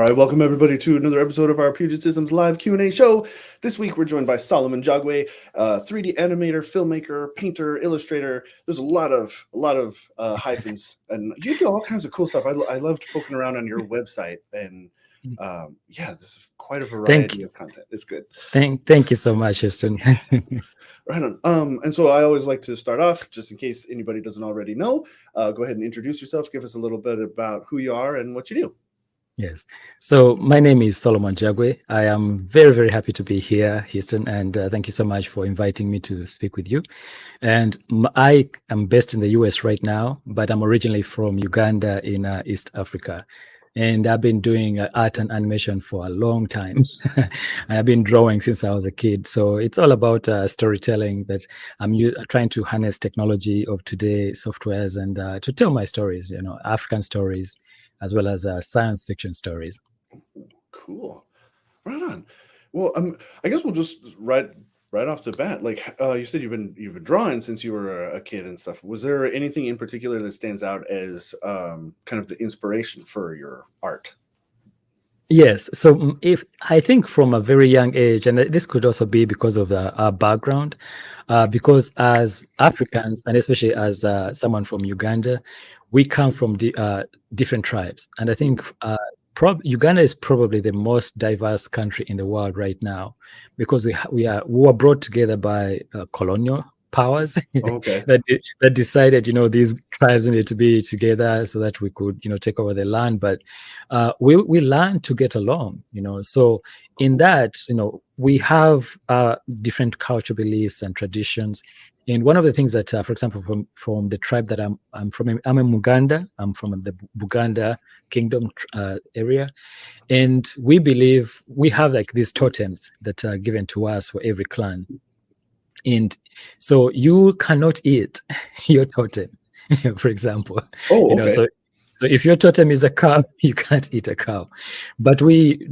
right, welcome everybody to another episode of our Puget Systems live Q&A show. This week we're joined by Solomon Jagwe, 3D animator, filmmaker, painter, illustrator. There's a lot of hyphens, and you do all kinds of cool stuff. I loved poking around on your website, and yeah, this is quite a variety of content. It's good. Thank you so much, Houston. Right on. And so I always like to start off, just in case anybody doesn't already know, go ahead and introduce yourself. Give us a little bit about who you are and what you do. Yes. So my name is Solomon Jagwe. I am very, very happy to be here, Houston, and thank you so much for inviting me to speak with you. And I am based in the US right now, but I'm originally from Uganda in East Africa. And I've been doing art and animation for a long time. And I've been drawing since I was a kid. So it's all about storytelling that I'm trying to harness technology of today, softwares, and to tell my stories, African stories, as well as science fiction stories. Cool. Right on. Well, I guess we'll just right off the bat. Like you said, you've been drawing since you were a kid and stuff. Was there anything in particular that stands out as kind of the inspiration for your art? Yes. So if I think from a very young age, and this could also be because of our background, because as Africans, and especially as someone from Uganda, we come from different tribes. And I think Uganda is probably the most diverse country in the world right now, because we were brought together by colonial powers Okay. that decided, these tribes needed to be together so that we could, take over the land. But we learned to get along, So in that, we have different cultural beliefs and traditions. And one of the things that, for example, from the tribe that I'm from, I'm in Muganda. I'm from the Buganda Kingdom area. And we believe we have like these totems that are given to us for every clan. And so you cannot eat your totem, for example. Oh, okay. So if your totem is a cow, you can't eat a cow. But we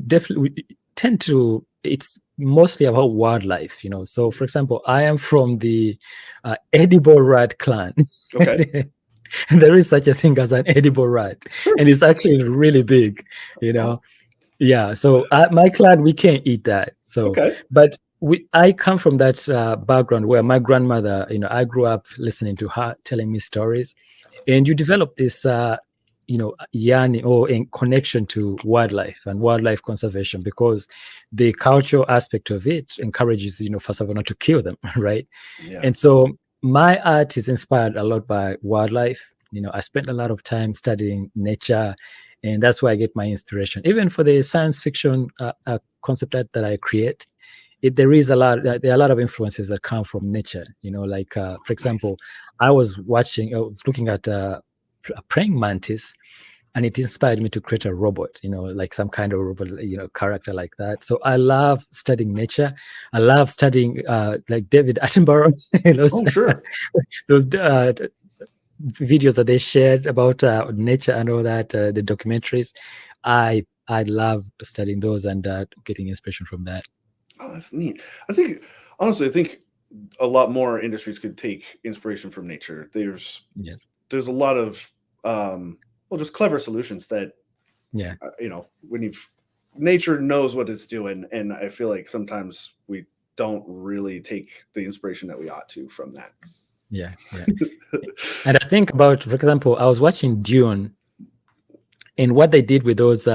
tend to, it's mostly about wildlife, So for example, I am from the edible rat clan. Okay. There is such a thing as an edible rat, Sure. and it's actually really big, Oh. Yeah, so my clan, we can't eat that. So, Okay. but I come from that background where my grandmother, I grew up listening to her telling me stories, and you develop this, yearning or in connection to wildlife and wildlife conservation, because the cultural aspect of it encourages, first of all, not to kill them, right? Yeah. And so my art is inspired a lot by wildlife. I spent a lot of time studying nature, and that's where I get my inspiration. Even for the science fiction concept art that I create, there are a lot of influences that come from nature. Like for example, I was looking at a praying mantis, and it inspired me to create a robot, like some kind of robot, character like that. So I love studying nature. I love studying like David Attenborough, Oh, sure. those videos that they shared about nature and all that, the documentaries. I love studying those and getting inspiration from that. Oh, that's neat. Honestly, I think a lot more industries could take inspiration from nature. There's a lot of just clever solutions that when nature knows what it's doing, and I feel like sometimes we don't really take the inspiration that we ought to from that. Yeah. And I think about, for example, I was watching Dune, and what they did with those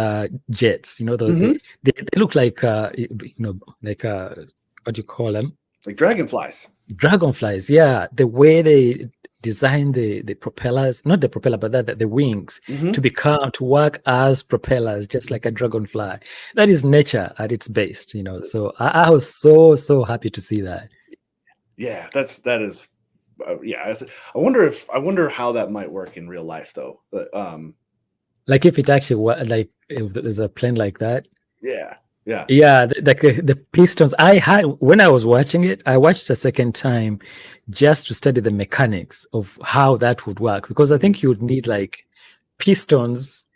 jets, those they look like like what do you call them? Like dragonflies. Dragonflies, yeah. The way they design the propellers, not the propeller, but the wings, to work as propellers, just like a dragonfly. That is nature at its base, So I was so happy to see that. Yeah, that is. Yeah, I wonder how that might work in real life, though. But like if it actually like if there's a plane like that. Yeah. The pistons. When I was watching it, I watched a second time just to study the mechanics of how that would work, because I think you would need like pistons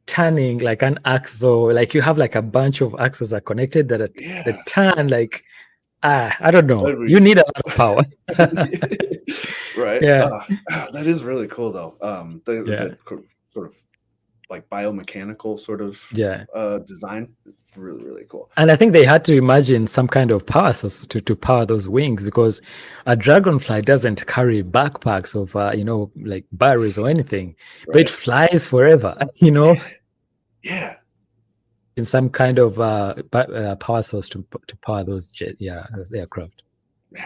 turning like an axle, like you have like a bunch of axles are connected that turn like. I don't know. You need a lot of power. Right. Yeah. That is really cool, though. The sort of like biomechanical sort of Yeah. design. It's really, really cool. And I think they had to imagine some kind of power source to power those wings, because a dragonfly doesn't carry backpacks of, like batteries or anything, but it Right. flies forever, Yeah. in some kind of power source to power those those aircraft. Yeah.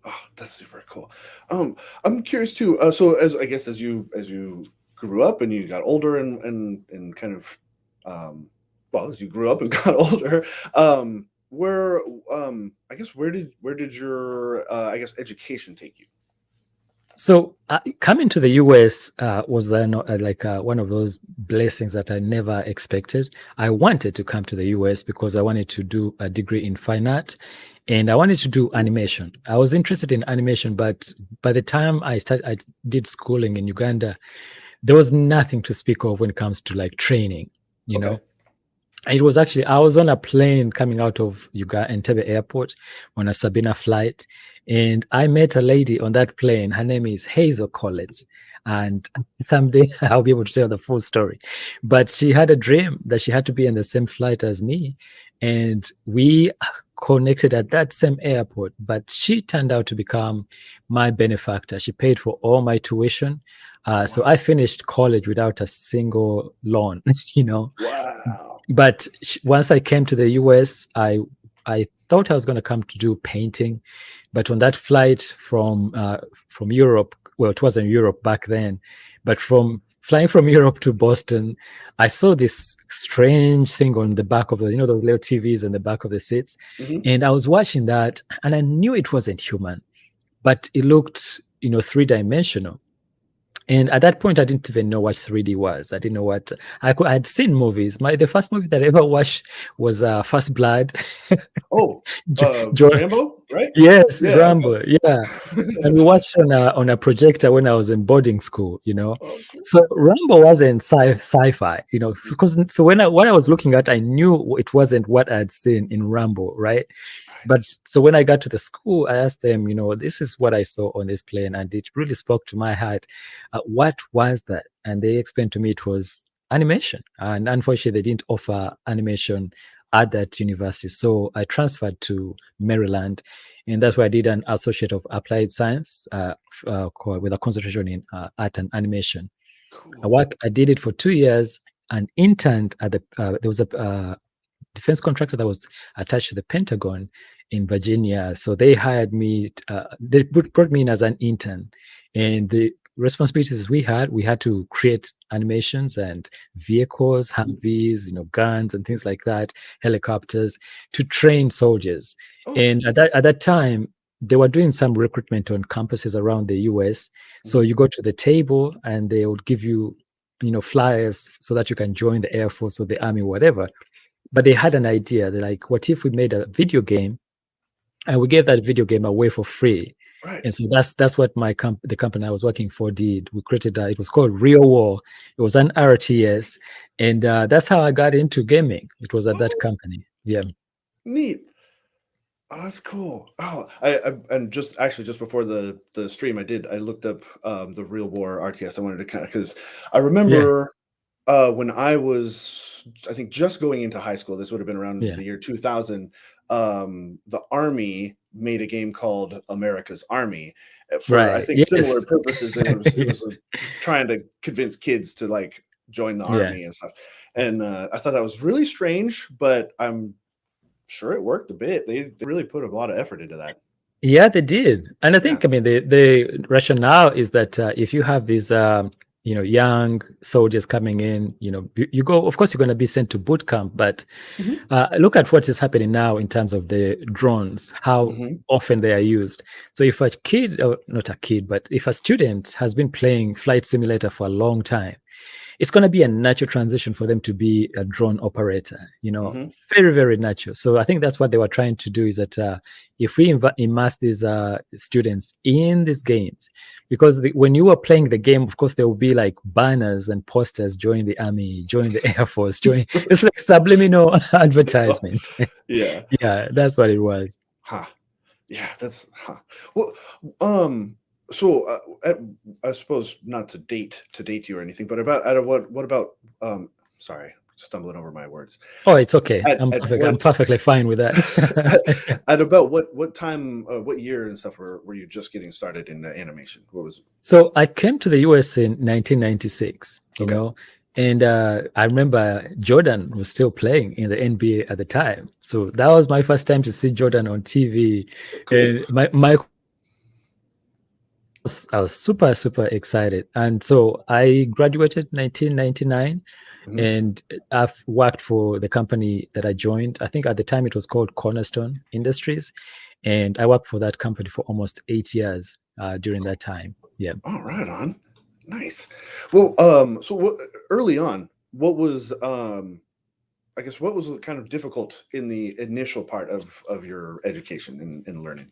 Oh, that's super cool. I'm curious too. So as I guess as you grew up and you got older and kind of well, as you grew up and got older, where I guess where did your I guess education take you? So coming to the US was one of those blessings that I never expected. I wanted to come to the US because I wanted to do a degree in fine art, and I wanted to do animation. I was interested in animation, but by the time I did schooling in Uganda, there was nothing to speak of when it comes to like training. You Okay. know, it was actually, I was on a plane coming out of Uganda Entebbe Airport on a Sabina flight, and I met a lady on that plane. Her name is Hazel Collins, and someday I'll be able to tell the full story. But she had a dream that she had to be in the same flight as me, and we connected at that same airport. But she turned out to become my benefactor. She paid for all my tuition. So I Wow. finished college without a single loan, Wow. But once I came to the US, I thought I was going to come to do painting, but on that flight from Europe, well, it wasn't Europe back then, but from flying from Europe to Boston, I saw this strange thing on the back of the, those little TVs in the back of the seats, Hmm. and I was watching that, and I knew it wasn't human, but it looked, three-dimensional. And at that point, I didn't even know what 3D was. I didn't know what I had seen movies. The first movie that I ever watched was First Blood. Oh, John, Rambo, right? yes, Yeah. Rambo, yeah. And we watched on a projector when I was in boarding school. Oh, cool. So Rambo wasn't sci-fi, because so when I was looking at, I knew it wasn't what I had seen in Rambo, right? Right. But so when I got to the school, I asked them, this is what I saw on this plane, and it really spoke to my heart. What was that? And they explained to me it was animation. And unfortunately, they didn't offer animation at that university. So I transferred to Maryland, and that's where I did an Associate of Applied Science with a concentration in art and animation. Cool. I did it for 2 years and interned at there was a defense contractor that was attached to the Pentagon in Virginia. So they hired me, they brought me in as an intern. And the responsibilities we had to create animations and vehicles, Humvees, guns and things like that, helicopters, to train soldiers. Oh, And at that time, they were doing some recruitment on campuses around the US. So mhm. you go to the table and they would give you, flyers so that you can join the Air Force or the Army, whatever. But they had an idea. They're like, what if we made a video game and we gave that video game away for free? Right. And so that's what the company I was working for did. We created it was called Real War. It was an RTS, and that's how I got into gaming. It was at that Oh, company. Yeah. neat. Oh, that's cool. Oh, and just before the stream, I looked up the Real War RTS. I wanted to kind of because I Yeah. remember when I was, I think, just going into high school. This would have been around Yeah. the year 2000. The Army made a game called America's Army for, I Right. think, similar Yes. purposes, and it was trying to convince kids to like join the Yeah. army and stuff. And I thought that was really strange, but I'm sure it worked a bit. They really put a lot of effort into that. Yeah, they did. And I Yeah. think, I mean, the rationale is that if you have these, young soldiers coming in, you go, of course, you're going to be sent to boot camp, but Mhm. look at what is happening now in terms of the drones, how Mhm. often they are used. So if a kid, or not a kid, but if a student has been playing flight simulator for a long time, it's going to be a natural transition for them to be a drone operator, Mhm. very, very natural. So I think that's what they were trying to do, is that if we immerse these students in these games, because when you are playing the game, of course, there will be like banners and posters, join the army, join the Air Force, it's like subliminal advertisement. Yeah. Yeah, that's what it was. Huh. Yeah, that's huh. Well, um So, I suppose not to date you or anything, but about at a, what about sorry, stumbling over my words. Oh, it's okay. At I'm what perfectly fine with that. at about what time, what year and stuff were you just getting started in animation? What was So I came to the US in 1996, okay? and I remember Jordan was still playing in the NBA at the time. So that was my first time to see Jordan on TV. Cool. And I was super, super excited. And so I graduated 1999, Hmm. and I've worked for the company that I joined. I think at the time it was called Cornerstone Industries. And I worked for that company for almost 8 years during that time. Yeah. All right, on. Nice. Well, so early on, what was I guess what was kind of difficult in the initial part of your education and learning?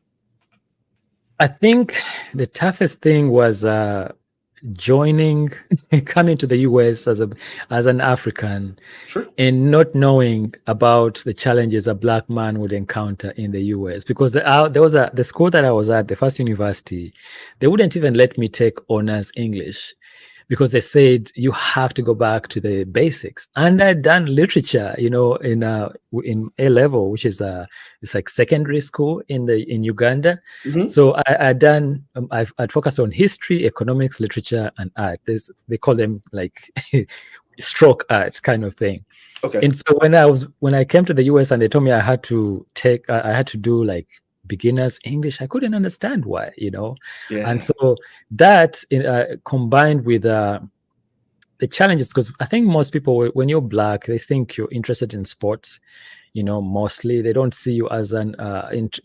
I think the toughest thing was joining, coming to the US as an African, Sure. and not knowing about the challenges a black man would encounter in the US. Because there was the school that I was at, the first university, they wouldn't even let me take honors English, because they said you have to go back to the basics. And I'd done literature, in A level, which is it's like secondary school in Uganda. Hmm. So I'd done I'd focused on history, economics, literature, and art. They call them like stroke art kind of thing. Okay. And so when I came to the US and they told me I had to do like beginners English, I couldn't understand why. And Yeah. so that combined with the challenges, because I think most people, when you're black, they think you're interested in sports. Mostly they don't see you as an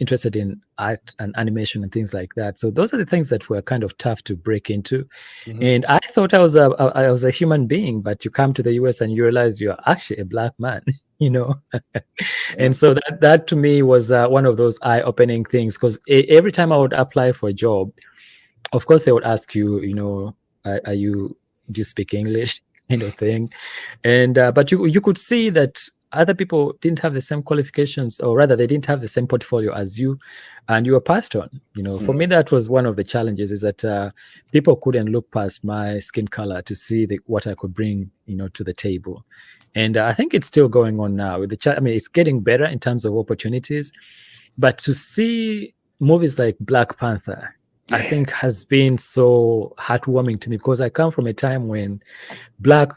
interested in art and animation and things like that. So those are the things that were kind of tough to break into. Hmm. And I thought I was a human being, but you come to the US and you realize you're actually a black man. you know. Yeah. And so that to me was one of those eye-opening things, because every time I would apply for a job, of course they would ask you, are you do you speak English, kind of thing. And but you could see that other people didn't have the same qualifications, or rather they didn't have the same portfolio as you, and you were passed on. For Mm. me, that was one of the challenges, is that people couldn't look past my skin color to see what I could bring, to the table. And I think it's still going on now with I mean, it's getting better in terms of opportunities, but to see movies like Black Panther, I Yeah. think has been so heartwarming to me, because I come from a time when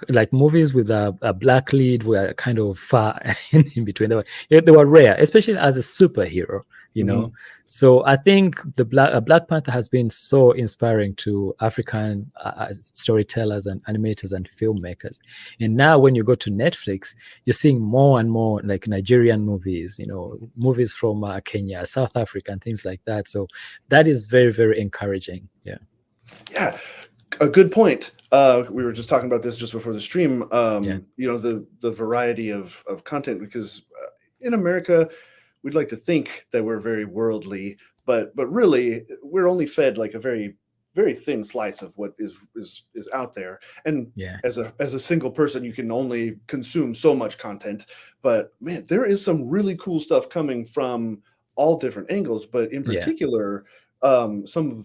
like movies with a black lead were kind of far in between. They were rare, especially as a superhero. You Hmm. know, so I think the Black Panther has been so inspiring to African storytellers and animators and filmmakers. And now when you go to Netflix, you're seeing more and more like Nigerian movies, movies from Kenya, South Africa, and things like that. So that is very, very encouraging. Yeah. Yeah. A good point. We were just talking about this just before the stream. Yeah. The variety of content, because in America, we'd like to think that we're very worldly, but really we're only fed like a very very thin slice of what is out there. And Yeah. as a single person, you can only consume so much content. But man, there is some really cool stuff coming from all different angles. But in Yeah. particular, some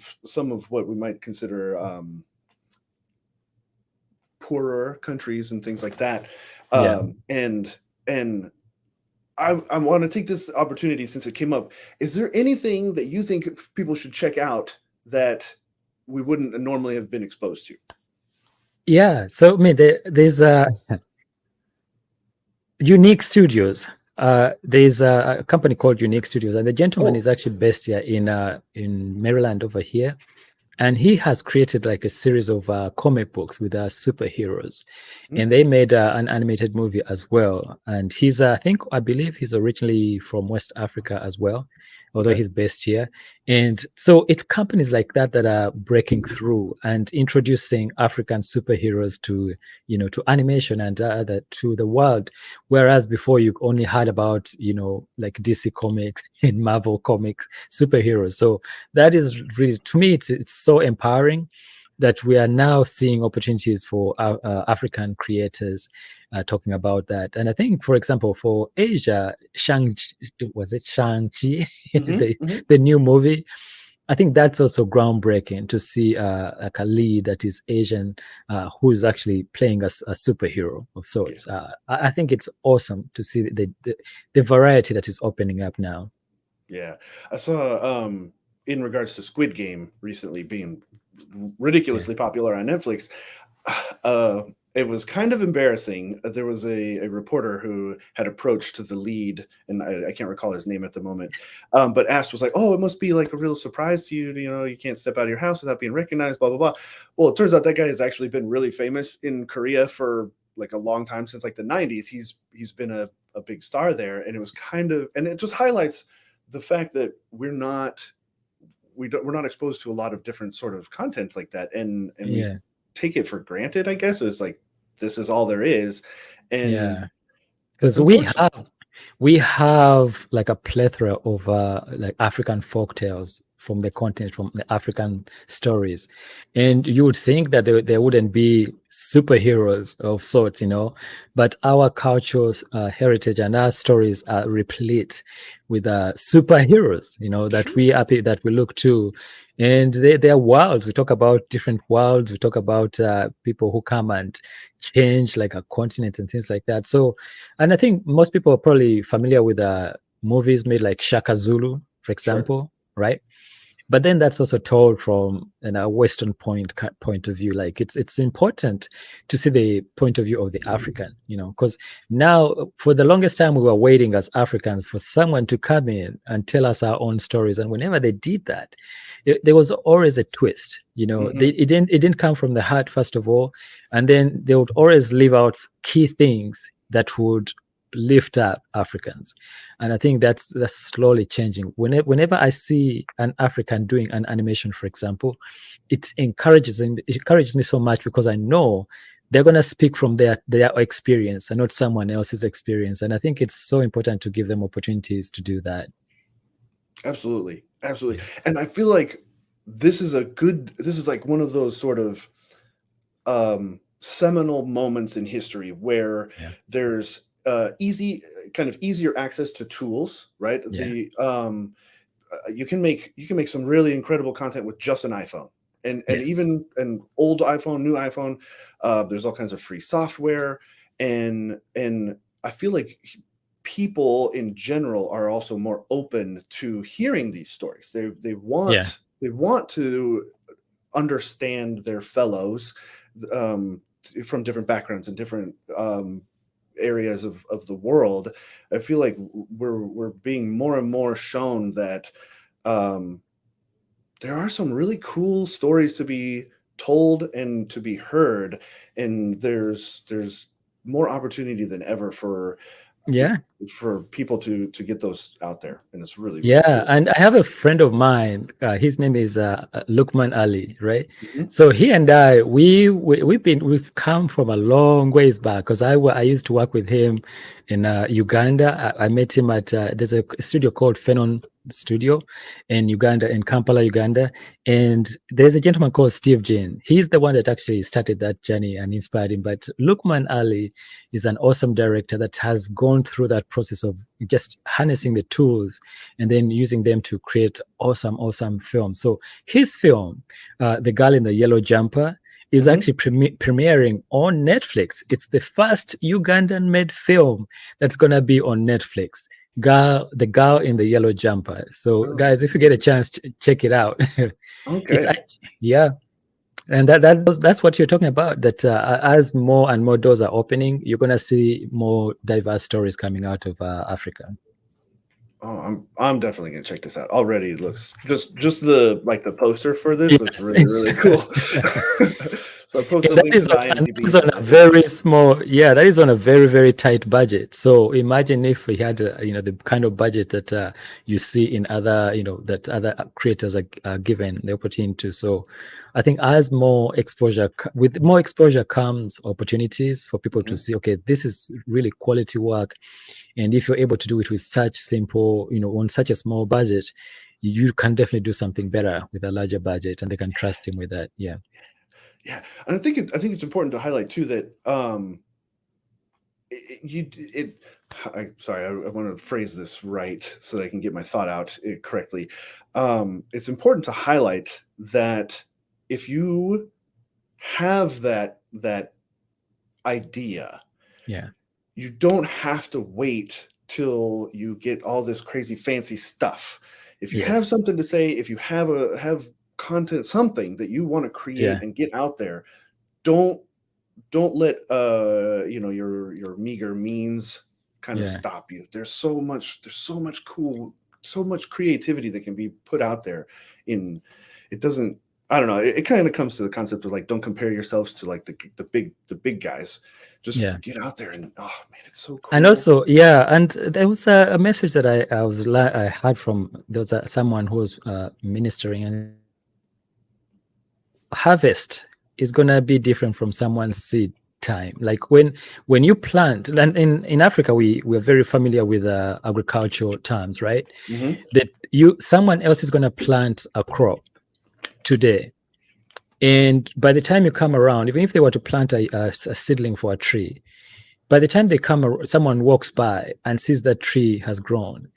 of what we might consider poorer countries and things like that. Yeah. And I want to take this opportunity, since it came up. Is there anything that you think people should check out that we wouldn't normally have been exposed to? Yeah. So I mean, there's Unique Studios. There's a company called Unique Studios, and the gentleman Oh, is actually based here in Maryland over here. And he has created like a series of comic books with superheroes, mm, and they made an animated movie as well. And I believe he's originally from West Africa as well, although okay. he's based here. And so it's companies like that that are breaking through and introducing African superheroes to animation and to the world. Whereas before you only heard about like DC Comics and Marvel Comics superheroes. So that is really, to me, it's so empowering that we are now seeing opportunities for African creators talking about that. And I think, for example, for Asia, was it Shang-Chi, Hmm. the, Hmm. the new movie? I think that's also groundbreaking to see like a lead that is Asian, who is actually playing a superhero of Yeah. sorts. I think it's awesome to see the variety that is opening up now. Yeah. I saw in regards to Squid Game recently being Yeah, ridiculously popular on Netflix. Uh, it was kind of embarrassing. There was a reporter who had approached the lead, and I can't recall his name at the moment, but asked, was like, "Oh, it must be like a real surprise to you. You know, you can't step out of your house without being recognized." Blah blah blah. Well, it turns out that guy has actually been really famous in Korea for like a long time, since like the '90s. He's been a big star there, and it was kind of, and it just highlights the fact that we're not exposed to a lot of different sort of content like that, and we yeah, take it for granted, I guess. It's like this is all there is, and yeah. it's Because unfortunate. we have like a plethora of like African folk tales from the continent, from the African stories, and you would think that there wouldn't be superheroes of sorts, but our culture's heritage and our stories are replete with superheroes, Sure. that we look to, and they're worlds. We talk about different worlds. We talk about people who come and change like a continent and things like that. So, and I think most people are probably familiar with movies made like Shaka Zulu, for Sure. example, right? But then that's also told from a Western point of view. Like it's important to see the point of view of the African, because now for the longest time we were waiting as Africans for someone to come in and tell us our own stories, and whenever they did that, there was always a twist. Hmm. It didn't come from the heart first of all, and then they would always leave out key things that would lift up Africans. And I think that's slowly changing. Whenever I see an African doing an animation, for example, it encourages me so much, because I know they're going to speak from their experience and not someone else's experience. And I think it's so important to give them opportunities to do that. Absolutely, absolutely. Yeah, And I feel like this is like one of those sort of seminal moments in history where yeah, there's kind of easier access to tools, right? yeah. The you can make some really incredible content with just an iPhone, and Yes. even an old iPhone, new iPhone. There's all kinds of free software, and I feel like people in general are also more open to hearing these stories. Yeah. They want to understand their fellows, um, from different backgrounds and different areas of the world. I feel like we're being more and more shown that um, there are some really cool stories to be told and to be heard, and there's more opportunity than ever Yeah. for people to get those out there, and it's really really Yeah, cool. and I have a friend of mine. His name is Lukman Ali, right? Mhm. So he and I, we've come from a long ways back, because I used to work with him in Uganda. I met him at there's a studio called Fenon Studio in Uganda, in Kampala, Uganda, and there's a gentleman called Steve Jane. He's the one that actually started that journey and inspired him. But Lukman Ali is an awesome director that has gone through that process of just harnessing the tools and then using them to create awesome films. So his film, The Girl in the Yellow Jumper, is Mhm. actually premiering on Netflix. It's the first Ugandan made film that's going to be on Netflix. The Girl in the Yellow Jumper. So, Oh, guys, if you get a chance, check it out. it's okay. yeah, and that's what you're talking about. That as more and more doors are opening, you're gonna see more diverse stories coming out of Africa. Oh, I'm definitely gonna check this out. Already it looks just the like the poster for this looks Yes. really, really cool. So I Yeah, posted a that link to is the on, and that IMDb is on so a I can very small. Yeah, that is on a very very tight budget. So imagine if we had, the kind of budget that you see in other, that other creators are given the opportunity to. So, I think as with more exposure comes opportunities for people to Mhm. see. Okay, this is really quality work, and if you're able to do it with such simple, on such a small budget, you can definitely do something better with a larger budget, and they can trust him with that. Yeah. Yeah, and I think it's important to highlight too that sorry, I want to phrase this right so that I can get my thought out correctly. It's important to highlight that if you have that idea, you don't have to wait till you get all this crazy fancy stuff. If you have something to say, if you have content, something that you want to create and get out there, don't let your meager means kind of stop you. There's so much creativity that can be put out there. It doesn't, I don't know, it kind of comes to the concept of like, don't compare yourselves to like the big guys. Just get out there and, oh man, it's so cool. And also, and there was a message that I heard from, there was someone who was ministering, and harvest is going to be different from someone's seed time. Like when you plant, and in Africa, we're very familiar with agricultural terms, right? Mm-hmm. That someone else is going to plant a crop today. And by the time you come around, even if they were to plant a seedling for a tree, by the time they come, someone walks by and sees that tree has grown.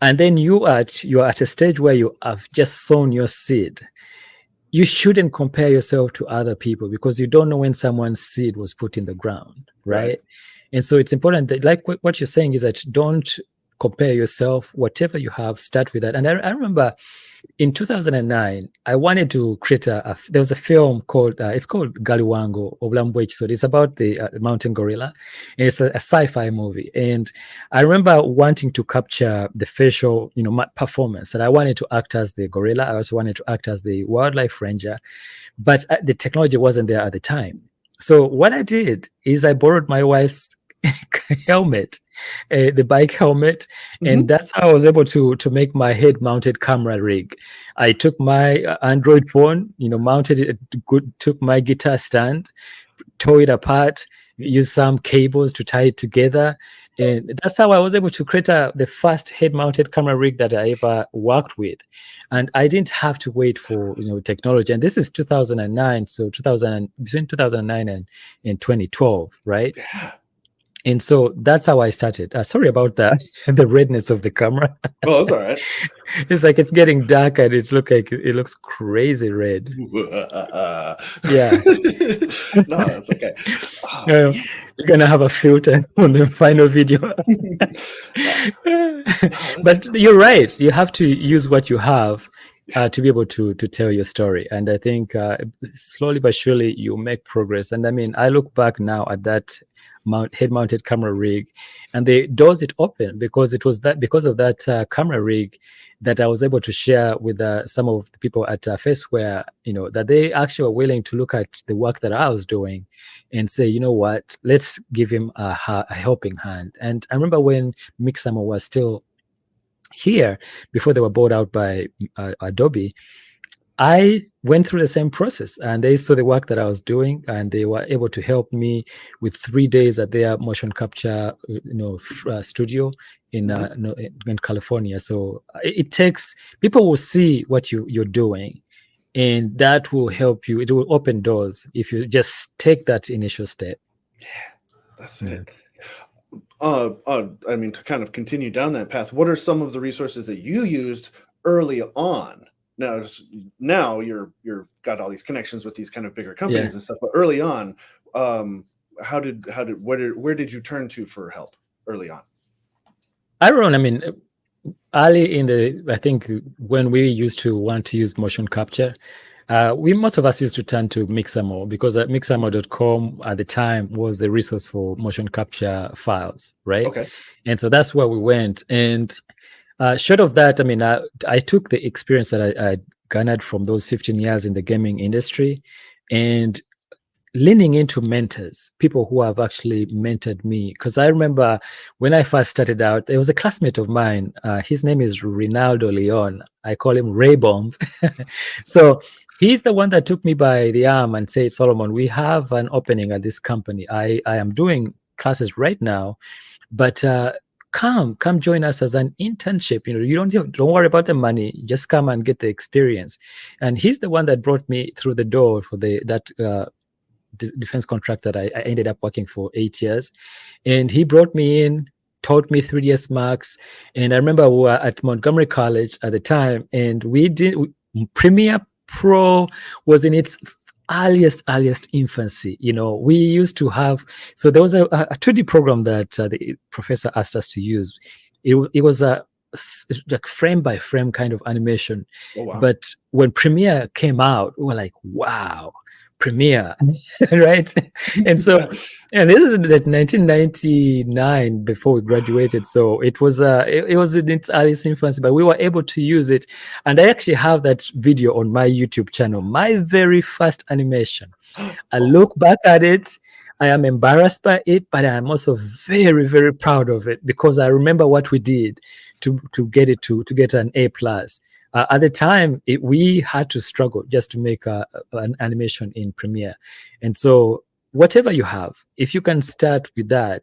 And then you're at a stage where you have just sown your seed. You shouldn't compare yourself to other people because you don't know when someone's seed was put in the ground, right? And so it's important that, like what you're saying, is that don't compare yourself. Whatever you have, start with that. And I remember in 2009, I wanted to create there was a film called, it's called Galiwango Oblambwech. So it's about the mountain gorilla. And it's a sci-fi movie. And I remember wanting to capture the facial, performance. And I wanted to act as the gorilla. I also wanted to act as the wildlife ranger. But the technology wasn't there at the time. So what I did is I borrowed my wife's helmet, the bike helmet, and that's how I was able to make my head-mounted camera rig. I took my Android phone, mounted it, took my guitar stand, tore it apart, used some cables to tie it together, and that's how I was able to create the first head-mounted camera rig that I ever worked with. And I didn't have to wait for technology. And this is 2009, so between 2009 and 2012, right? Yeah. And so that's how I started. Sorry about that, the redness of the camera. Oh, that's all right. It's like it's getting dark and it looks crazy red. Yeah. No, that's okay. You're gonna have a filter on the final video. But you're right. You have to use what you have to be able to tell your story. And I think slowly but surely you make progress. And I mean, I look back now at that head-mounted camera rig, and the doors it opened because of that camera rig that I was able to share with some of the people at Faceware, that they actually were willing to look at the work that I was doing and say, you know what, let's give him a helping hand. And I remember when Mixamo was still here before they were bought out by Adobe, I went through the same process, and they saw the work that I was doing, and they were able to help me with 3 days at their motion capture, studio in California. So it takes people will see what you're doing, and that will help you. It will open doors if you just take that initial step. Yeah, that's it. I mean, to kind of continue down that path, what are some of the resources that you used early on? Now you're got all these connections with these kind of bigger companies and stuff, but early on, where did you turn to for help early on? I mean, early I think when we used to want to use motion capture, most of us used to turn to Mixamo because mixamo.com at the time was the resource for motion capture files, right? Okay. And so that's where we went. And short of that, I mean, I took the experience that I garnered from those 15 years in the gaming industry and leaning into mentors, people who have actually mentored me. Because I remember when I first started out, there was a classmate of mine. His name is Rinaldo Leon. I call him Ray Bomb. So he's the one that took me by the arm and said, Solomon, we have an opening at this company. I am doing classes right now, but come join us as an internship. You don't worry about the money, just come and get the experience. And he's the one that brought me through the door for defense contractor that I ended up working for 8 years. And he brought me in, taught me 3ds Max. And I remember we were at Montgomery College at the time, and Premiere Pro was in its earliest infancy. We used to have, so there was a 2D program that the professor asked us to use. It was a like frame by frame kind of animation. Oh, wow. But when Premiere came out, we were like, wow, Premiere, right? And so, and this is that 1999 before we graduated. So it was in its earliest infancy, but we were able to use it. And I actually have that video on my YouTube channel, my very first animation. I look back at it, I am embarrassed by it, but I am also very, very proud of it, because I remember what we did to get an A+. At the time, we had to struggle just to make an animation in Premiere. And so whatever you have, if you can start with that,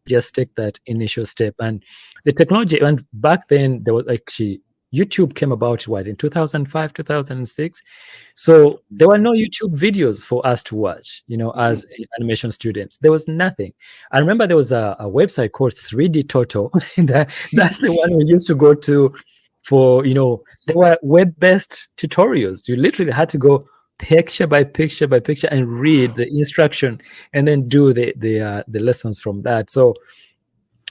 just take that initial step. And the technology, and back then there was actually, YouTube came about in 2005, 2006. So there were no YouTube videos for us to watch, as animation students. There was nothing. I remember there was a website called 3D Toto. That's the one we used to go to for, there were web-based tutorials. You literally had to go picture by picture by picture and read the instruction and then do the lessons from that. So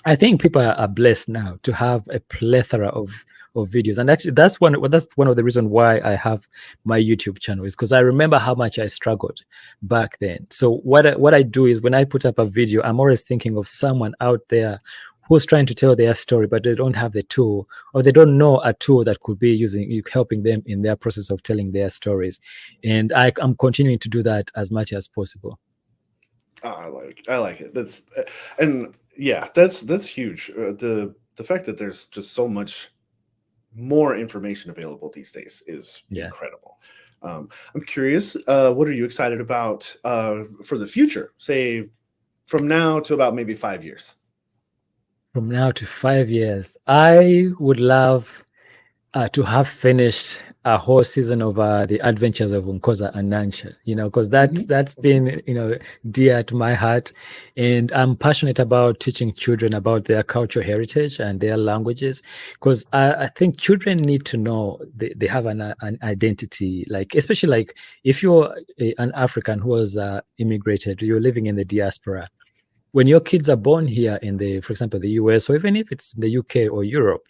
I think people are blessed now to have a plethora of videos. And actually that's one of the reasons why I have my YouTube channel, is because I remember how much I struggled back then. So what I do is, when I put up a video, I'm always thinking of someone out there who's trying to tell their story, but they don't have the tool, or they don't know a tool that could be helping them in their process of telling their stories. And I'm continuing to do that as much as possible. Oh, I like it. That's and yeah, that's huge. The fact that there's just so much more information available these days is incredible. I'm curious, what are you excited about for the future? Say from now to about maybe 5 years. From now to 5 years, I would love to have finished a whole season of the Adventures of Nkoza and Nansha, because that's been, dear to my heart. And I'm passionate about teaching children about their cultural heritage and their languages, because I think children need to know they have an identity, especially if you're an African who was immigrated, you're living in the diaspora. When your kids are born here in for example, the US, or even if it's the UK or Europe,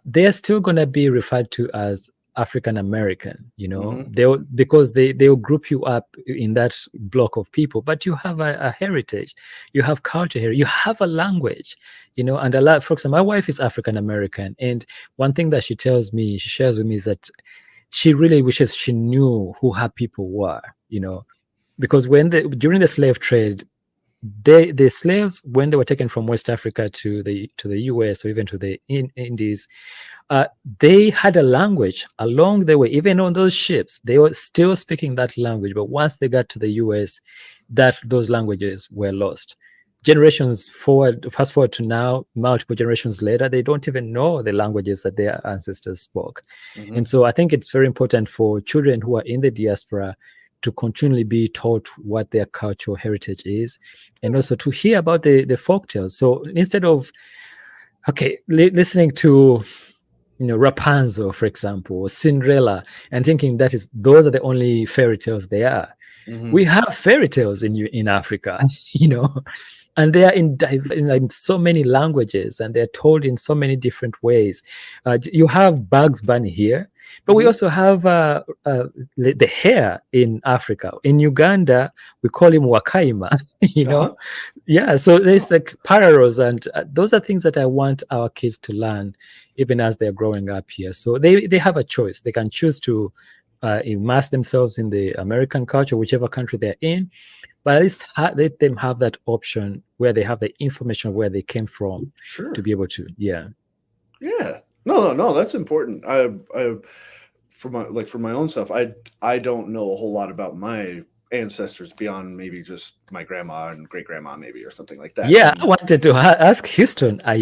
they're still going to be referred to as African American, because they'll group you up in that block of people. But you have a heritage, you have culture here, you have a language, and a lot. For example, my wife is African American, and one thing that she shares with me is that she really wishes she knew who her people were, because during the slave trade, the slaves, when they were taken from West Africa to the US, or even to the Indies, they had a language along the way. Even on those ships, they were still speaking that language. But once they got to the US, those languages were lost. Fast forward to now, multiple generations later, they don't even know the languages that their ancestors spoke. And so I think it's very important for children who are in the diaspora to continually be taught what their cultural heritage is, and also to hear about the folktales. So instead of listening to Rapunzel, for example, or Cinderella, and thinking those are the only fairy tales they are, we have fairy tales in Africa, and they are in so many languages, and they're told in so many different ways. You have Bugs Bunny here, but we also have the hare in Africa. In Uganda, we call him Wakaima, Yeah, so there's parallels, and those are things that I want our kids to learn even as they're growing up here. So they have a choice. They can choose to immerse themselves in the American culture, whichever country they're in, but at least let them have that option where they have the information of where they came from, to be able to, No, that's important. I for my own stuff, I don't know a whole lot about my ancestors beyond maybe just my grandma and great grandma, maybe, or something like that. Yeah, I wanted to ask Houston, do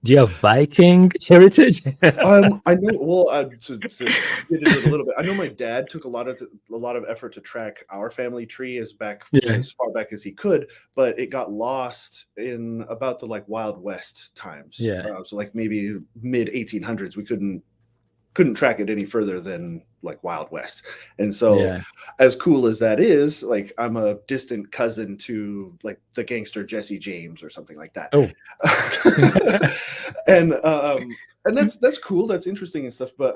you have Viking heritage? I know. Well, to get into it a little bit, I know my dad took a lot of effort to track our family tree as far back as he could, but it got lost in about the like Wild West times. Yeah. So like maybe mid 1800s, we couldn't track it any further than like Wild West. And so as cool as that is, like I'm a distant cousin to like the gangster Jesse James or something like that. Oh. and that's cool. That's interesting and stuff. But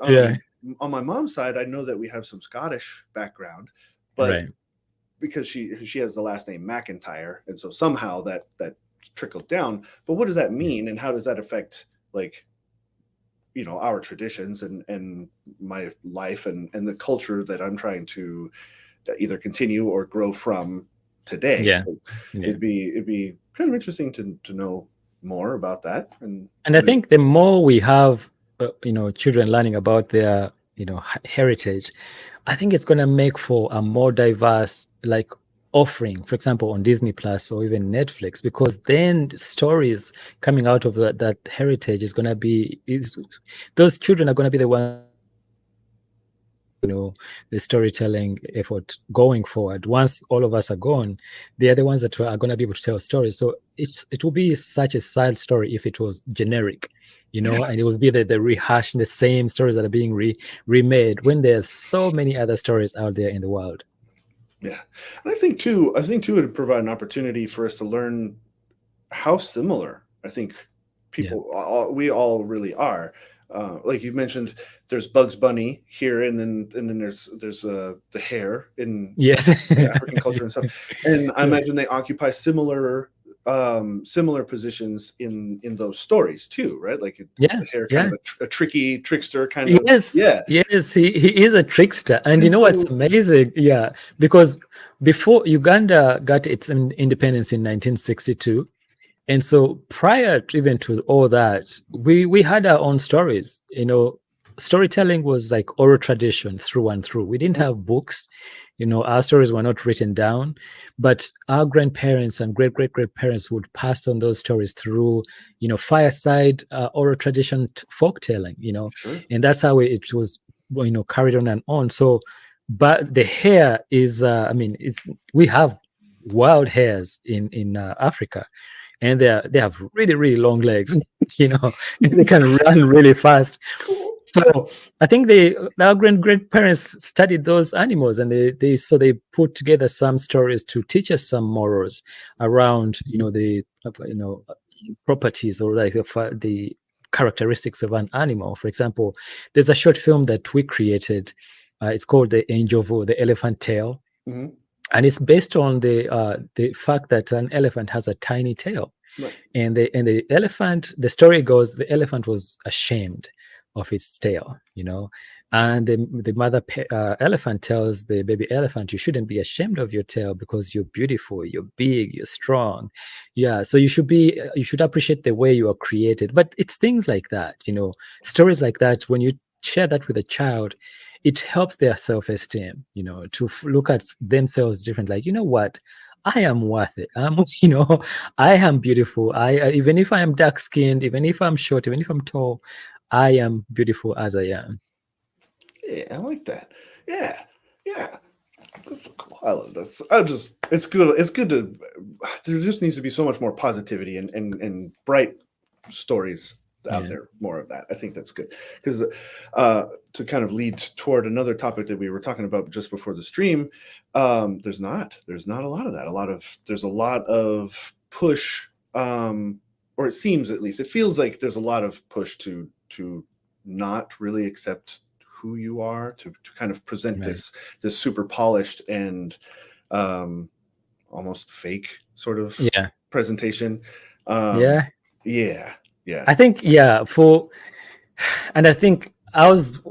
on my mom's side, I know that we have some Scottish background, but because she has the last name McIntyre, and so somehow that trickled down. But what does that mean, and how does that affect like our traditions and my life and the culture that I'm trying to either continue or grow from today? It'd be kind of interesting to know more about that. And I think the more we have children learning about their heritage, I think it's going to make for a more diverse like offering, for example, on Disney Plus or even Netflix, because then stories coming out of that heritage is going to be those children are going to be the ones, the storytelling effort going forward. Once all of us are gone, they are the ones that are going to be able to tell stories. So it will be such a sad story if it was generic, and it would be the rehashing the same stories that are being remade when there's so many other stories out there in the world. Yeah. And I think too, it would provide an opportunity for us to learn how similar I think we all really are. Like you mentioned, there's Bugs Bunny here, and then there's the hare in African culture and stuff. And I imagine they occupy similar positions in those stories too, right? Like the hare, kind of a tricky trickster kind of. Yes, he is a trickster. And you know what's amazing? Yeah, because before Uganda got its independence in 1962, and so prior even to all that, we had our own stories. Storytelling was like oral tradition through and through. We didn't have books. Our stories were not written down, but our grandparents and great-great-grandparents would pass on those stories through, fireside oral tradition folktelling, and that's how it was, carried on and on. So, but the hare is, we have wild hares in Africa, and they have really, really long legs, and they can run really fast. So I think our grandparents studied those animals, and they put together some stories to teach us some morals around the properties or like the characteristics of an animal. For example, there's a short film that we created. It's called The Enjovu, the Elephant Tail, and it's based on the fact that an elephant has a tiny tail, and the elephant. The story goes, the elephant was ashamed of its tail, and the mother elephant tells the baby elephant, you shouldn't be ashamed of your tail because you're beautiful, you're big, you're strong. So you should appreciate the way you are created. But it's things like that, stories like that. When you share that with a child, it helps their self-esteem, to look at themselves different. Like, what? I am worth it. I am beautiful. Even if I am dark-skinned, even if I'm short, even if I'm tall, I am beautiful as I am. Yeah, I like that. Yeah. That's cool. I love that. It's good. It's good to. There just needs to be so much more positivity and bright stories out there. More of that. I think that's good, because to kind of lead toward another topic that we were talking about just before the stream, there's not a lot of that. There's a lot of push, or it seems, at least it feels like there's a lot of push to not really accept who you are, to kind of present this super polished and almost fake sort of presentation. I think and I think I was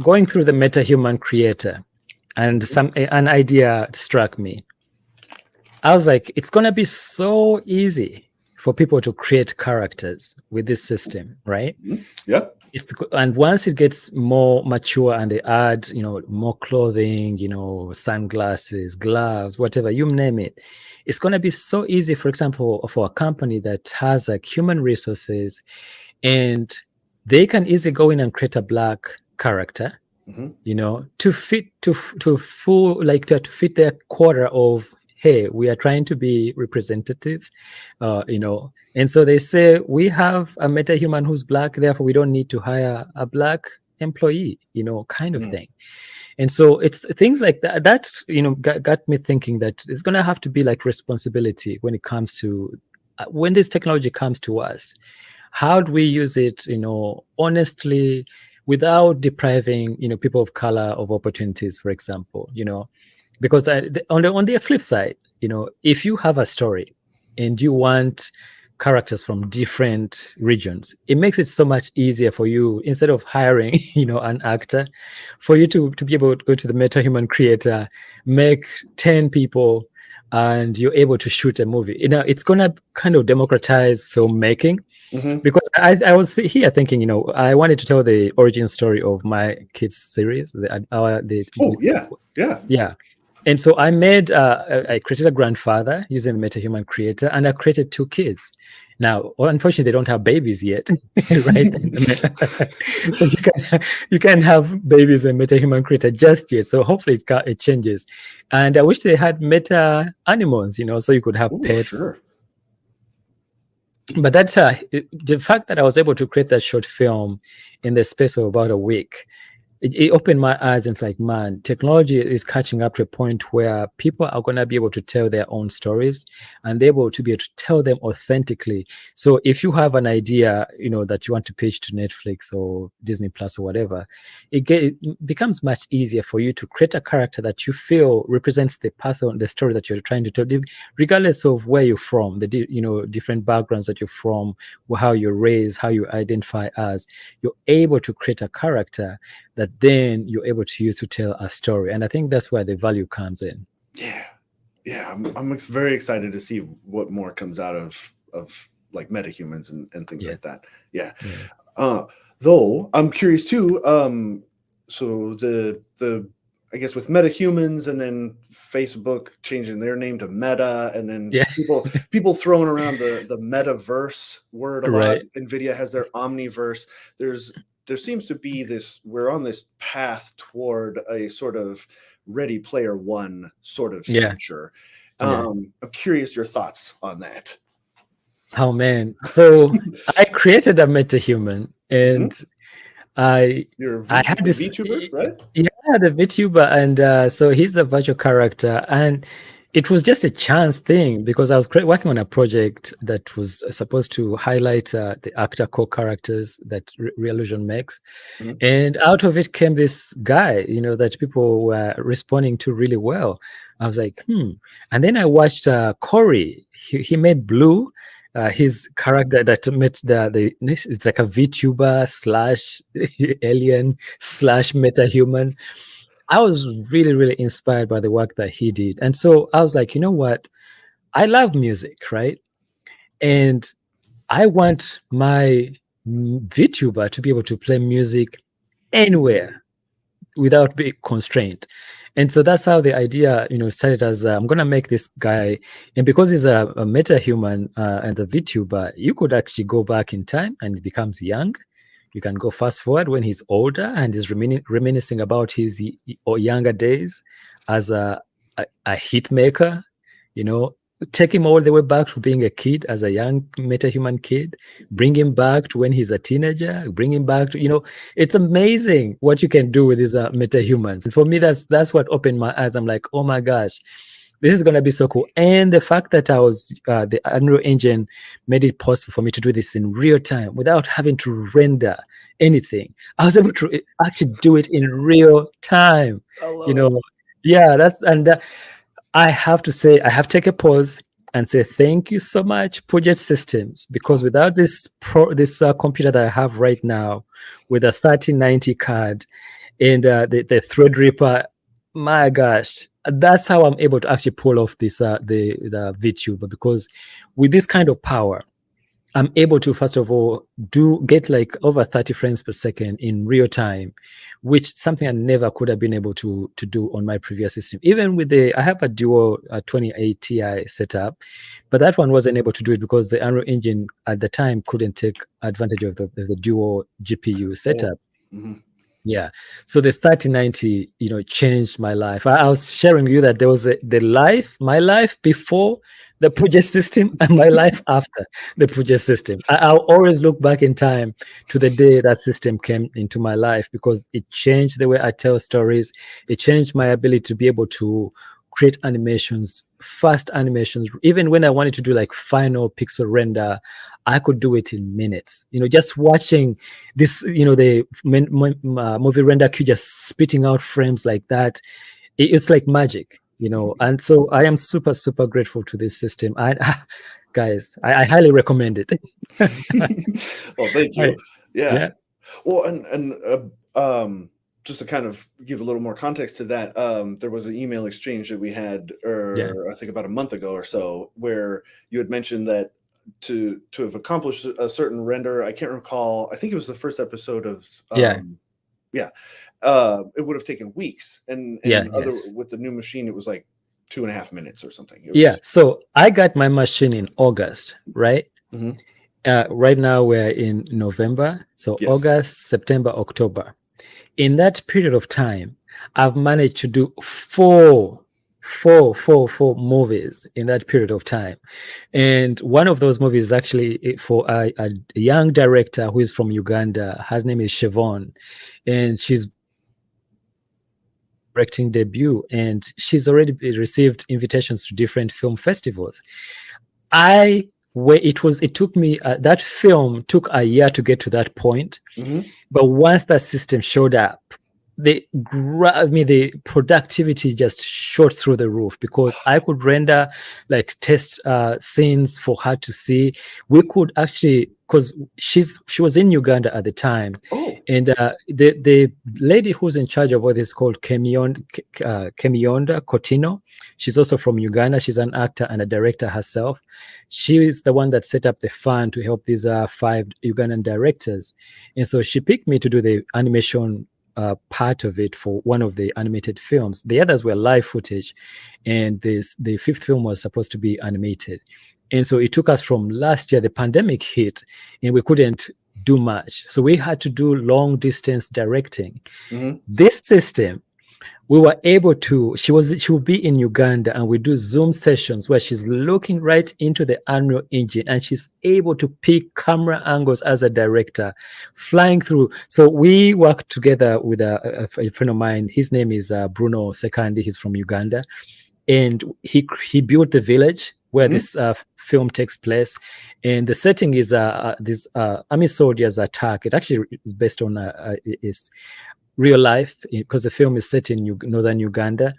going through the MetaHuman Creator, and an idea struck me. I was like, it's gonna be so easy for people to create characters with this system, right? Yeah. And once it gets more mature and they add, more clothing, sunglasses, gloves, whatever, you name it, it's going to be so easy, for example, for a company that has like human resources, and they can easily go in and create a black character, to fit to full, like to fit their quota of, hey, we are trying to be representative, and so they say we have a metahuman who's black, therefore we don't need to hire a black employee, kind of thing. And so it's things like that got me thinking that it's going to have to be like responsibility when it comes to when this technology comes to us. How do we use it, honestly, without depriving, people of color of opportunities, for example, because on the flip side, if you have a story and you want characters from different regions, it makes it so much easier for you, instead of hiring, an actor, for you to be able to go to the MetaHuman creator, make 10 people, and you're able to shoot a movie. It's going to kind of democratize filmmaking. Because I was here thinking, I wanted to tell the origin story of my kids series. Yeah. And so I created a grandfather using the MetaHuman creator, and I created 2 kids. Now, unfortunately, they don't have babies yet, right? So you can't have babies in MetaHuman creator just yet. So hopefully it changes. And I wish they had meta animals, so you could have pets. Sure. But that's the fact that I was able to create that short film in the space of about a week. It opened my eyes, and it's like, man, technology is catching up to a point where people are going to be able to tell their own stories, and they're able to be able to tell them authentically. So if you have an idea, that you want to pitch to Netflix or Disney Plus or whatever, it becomes much easier for you to create a character that you feel represents the person, the story that you're trying to tell, regardless of where you're from, the different backgrounds that you're from, how you're raised, how you identify as. You're able to create a character that then you're able to use to tell a story. And I think that's where the value comes in. Yeah. I'm very excited to see what more comes out of like metahumans and things like that. Yeah. Though I'm curious too. So the I guess with metahumans, and then Facebook changing their name to Meta, and then people throwing around the metaverse word a lot. NVIDIA has their Omniverse. There seems to be we're on this path toward a sort of Ready Player One sort of future. I'm curious your thoughts on that. Oh man. So I created a metahuman, and I had this VTuber, right? Yeah, the VTuber, and so he's a virtual character, and it was just a chance thing because I was working on a project that was supposed to highlight the actor co-characters that Reallusion makes, and out of it came this guy, that people were responding to really well. I was like, and then I watched Corey. He made Blue. His character that met it's like a VTuber / alien / metahuman. I was really, really inspired by the work that he did. And so I was like, you know what? I love music, right? And I want my VTuber to be able to play music anywhere without being constrained. And so that's how the idea, started as I'm going to make this guy. And because he's a metahuman and a VTuber, you could actually go back in time and he becomes young. You can go fast forward when he's older and is reminiscing about his younger days as a hit maker, take him all the way back to being a kid as a young metahuman kid, bring him back to when he's a teenager, bring him back to, it's amazing what you can do with these metahumans. And for me, that's what opened my eyes. I'm like, oh my gosh, this is going to be so cool. And the fact that I was, the Unreal Engine made it possible for me to do this in real time without having to render anything. I was able to actually do it in real time. I have to say, I have to take a pause and say thank you so much, Puget Systems, because without this computer that I have right now with a 3090 card and the Threadripper, my gosh, that's how I'm able to actually pull off this the VTuber, because with this kind of power, I'm able to, first of all, get like over 30 frames per second in real time, which something I never could have been able to do on my previous system. Even with I have a dual 28 Ti setup, but that one wasn't able to do it because the Unreal Engine at the time couldn't take advantage of the dual GPU setup. Yeah. So the 3090, changed my life. I was sharing with you that there was my life before the Puget system and my life after the Puget system. I'll always look back in time to the day that system came into my life because it changed the way I tell stories. It changed my ability to be able to create animations, fast animations. Even when I wanted to do like final pixel render, I could do it in minutes. Just watching this, the movie render queue just spitting out frames like that. It's like magic, and so I am super, super grateful to this system. Guys, I highly recommend it. Well, thank you. Yeah. Well, and just to kind of give a little more context to that, there was an email exchange that we had, I think about a month ago or so, where you had mentioned that to have accomplished a certain render, I can't recall. I think it was the first episode of it would have taken weeks, and with the new machine, it was like 2.5 minutes or something. So I got my machine in August, right? Right now we're in November, so yes. August, September, October. In that period of time, I've managed to do four movies in that period of time. And one of those movies is actually for a young director who is from Uganda. Her name is Siobhan, and she's directing debut, and she's already received invitations to different film festivals. It took me, that film took a year to get to that point. But once that system showed up, the productivity just shot through the roof because I could render like test scenes for her to see. We could actually, because she was in Uganda at the time, and the lady who's in charge of what is called Kemionda Kotino, she's also from Uganda. She's an actor and a director herself. She is the one that set up the fund to help these 5 Ugandan directors, and so she picked me to do the animation part of it for one of the animated films. The others were live footage, and the 5th film was supposed to be animated. And so it took us from last year, the pandemic hit, and we couldn't do much. So we had to do long distance directing. This system, we were able to, she will be in Uganda, and we do Zoom sessions where she's looking right into the Unreal Engine, and she's able to pick camera angles as a director, flying through. So we work together with a friend of mine. His name is Bruno Sekandi. He's from Uganda. And he built the village where this film takes place. And the setting is this army soldiers attack. It actually is based on is real life because the film is set in northern Uganda,